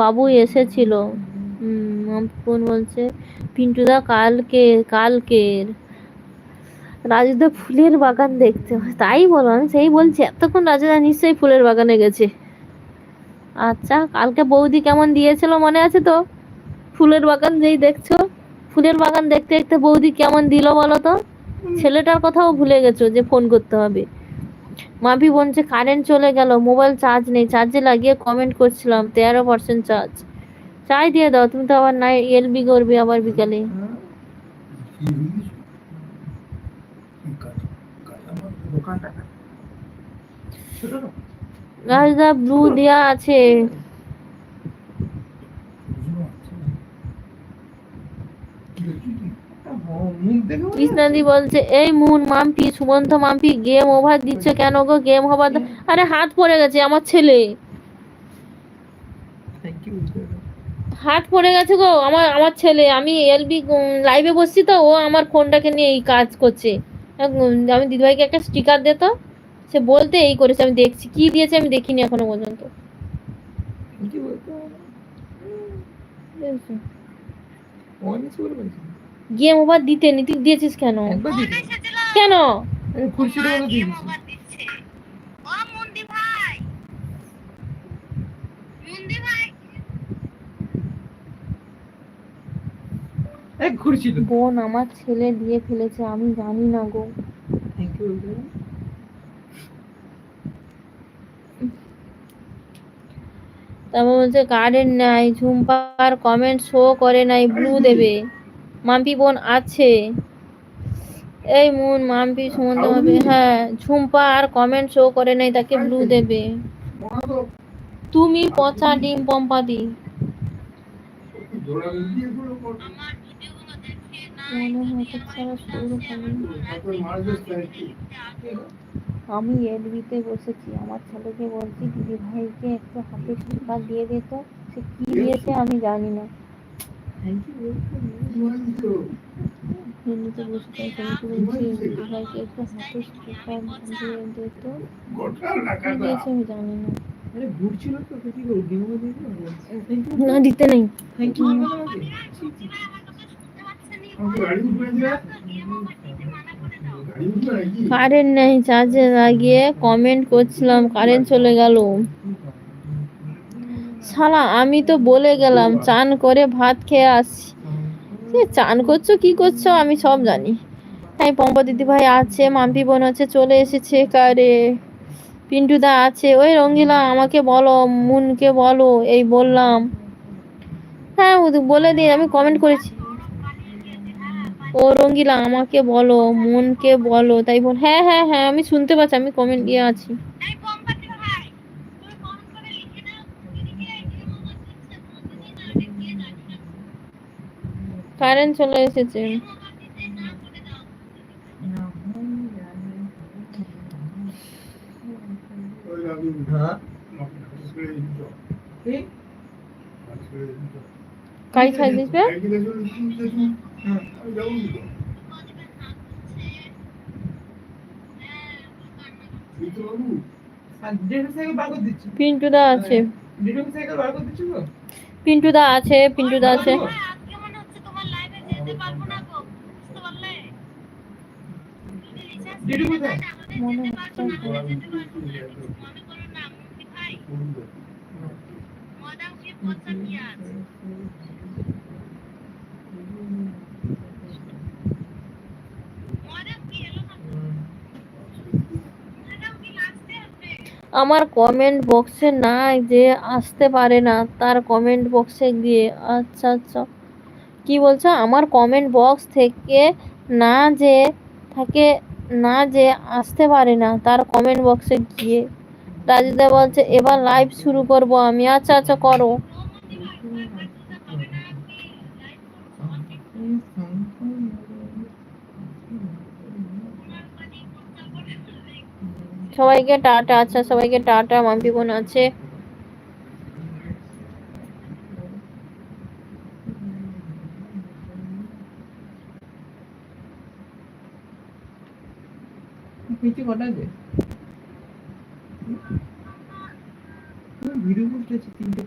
বাবু এসেছিল। কোন বলছে পিন্টুদা কালকের রাজুদা ফুলের বাগান দেখতে। তাই বলো, আমি সেই বলছি এতক্ষণ রাজুদা নিশ্চয়ই ফুলের বাগানে গেছে। আচ্ছা, কালকে বৌদি কেমন দিয়েছিল মনে আছে তো? ফুলের বাগান যেই দেখছো, ফুলের বাগান দেখতে দেখতে বৌদি কেমন দিল বলো তো? ছেলেটার কথাও ভুলে গেছো যে ফোন করতে হবে। মাভি বলছে কারেন্ট চলে গেল, মোবাইল চার্জ নেই, চার্জে লাগিয়ে কমেন্ট করছিলাম 13% চার্জ। চাই দিয়ে দাও, তুমি তো আবার নাই এলবি করবে আবার বিকালে। রাজদা ব্লু দেয়া আছে। কৃষ্ণাদি বলছে এই moon Mampi Sumanta Mampi game over দিচ্ছে কেন গো? গেম ওভার আরে হাত পড়ে গেছে আমার ছেলে, হাত পড়ে গেছে গো আমার আমার ছেলে। আমি এলবি লাইভে বসছি তো, ও আমার ফোনটাকে নিয়ে এই কাজ করছে। আমি দিদিভাইকে একটা স্টিকার দে তো, সে বলতে এই করেছে। আমি দেখছি কি দিয়েছে, আমি দেখিনি এখনো পর্যন্ত। গেম ওভার দিতে নি, তুই দিয়েছিস কেন? কেন বোন আমার ছেলে দিয়ে ফেলেছে, আমি জানি না গো। তারপর বলছে কারেন্ট নাই, ঝুম্পার কমেন্ট শো করে নাই, ব্লু দেবে। মাম্পি বোন আছে। এই মুন মাম্পি সুমন্ত মাম্পি, হ্যাঁ ঝুম্পা আর কমেন্ট শো করে নাই, তাকে ব্লু দেবে। তুমি পচা ডিম পম্পাদি। আমি এলবিতে বসেছি, আমার ছেলেকে বলছি দিদি ভাইকে একটু হাতে টিকা দিয়ে দিত, সে কি দিয়েছে আমি জানি না। এমনিতে বসে তাই ছেলেকে বলছি দিদি ভাইকে একটু হাতে টিকা দিয়ে দিত, কি দিয়েছে আমি জানি না। না দিতে নেই। কারেন্ট নেই, চার্জে লাগিয়ে কমেন্ট করছিলাম, কারেন্ট চলে গেল। শালা আমি তো বলে গেলাম চান করে ভাত খেয়ে আসছি। চান করছো কি করছো আমি সব জানি। তাই পম্পা দিদি ভাই আছে, মাম্পি বোন আছে, চলে এসেছে কারে। পিন্টুদা আছে। ওই রঙ্গিলা আমাকে বলো, মুনকে বলো, এই বললাম। হ্যাঁ বলে দিন, আমি কমেন্ট করেছি। ও রঙ্গিলা আমাকে বলো, মনকে বলো, তাই বল। হ্যাঁ হ্যাঁ হ্যাঁ আমি শুনতে পাচ্ছি, আমি কমেন্ট দিয়ে আছি। কারেন্ট চলে এসেছে। কাই খাই দিবে? পিন্টুদা আছে, পিন্টুদা আছে, পিন্টুদা আছে। মনে আমার কমেন্ট বক্সে নাই যে আসতে পারে না, তার কমেন্ট বক্সে গিয়ে। আচ্ছা আচ্ছা, কি বলছো? আমার কমেন্ট বক্স থেকে না যে থাকে, না যে আসতে পারে না, তার কমেন্ট বক্সে গিয়ে। রাজুদা বলছে এবার লাইভ শুরু করব আমি। আচ্ছা আচ্ছা করো। সবাইকে টাটা। আচ্ছা সবাইকে টাটা। মাম্পি বোন আছে। ভিডিও করতেছি 3টে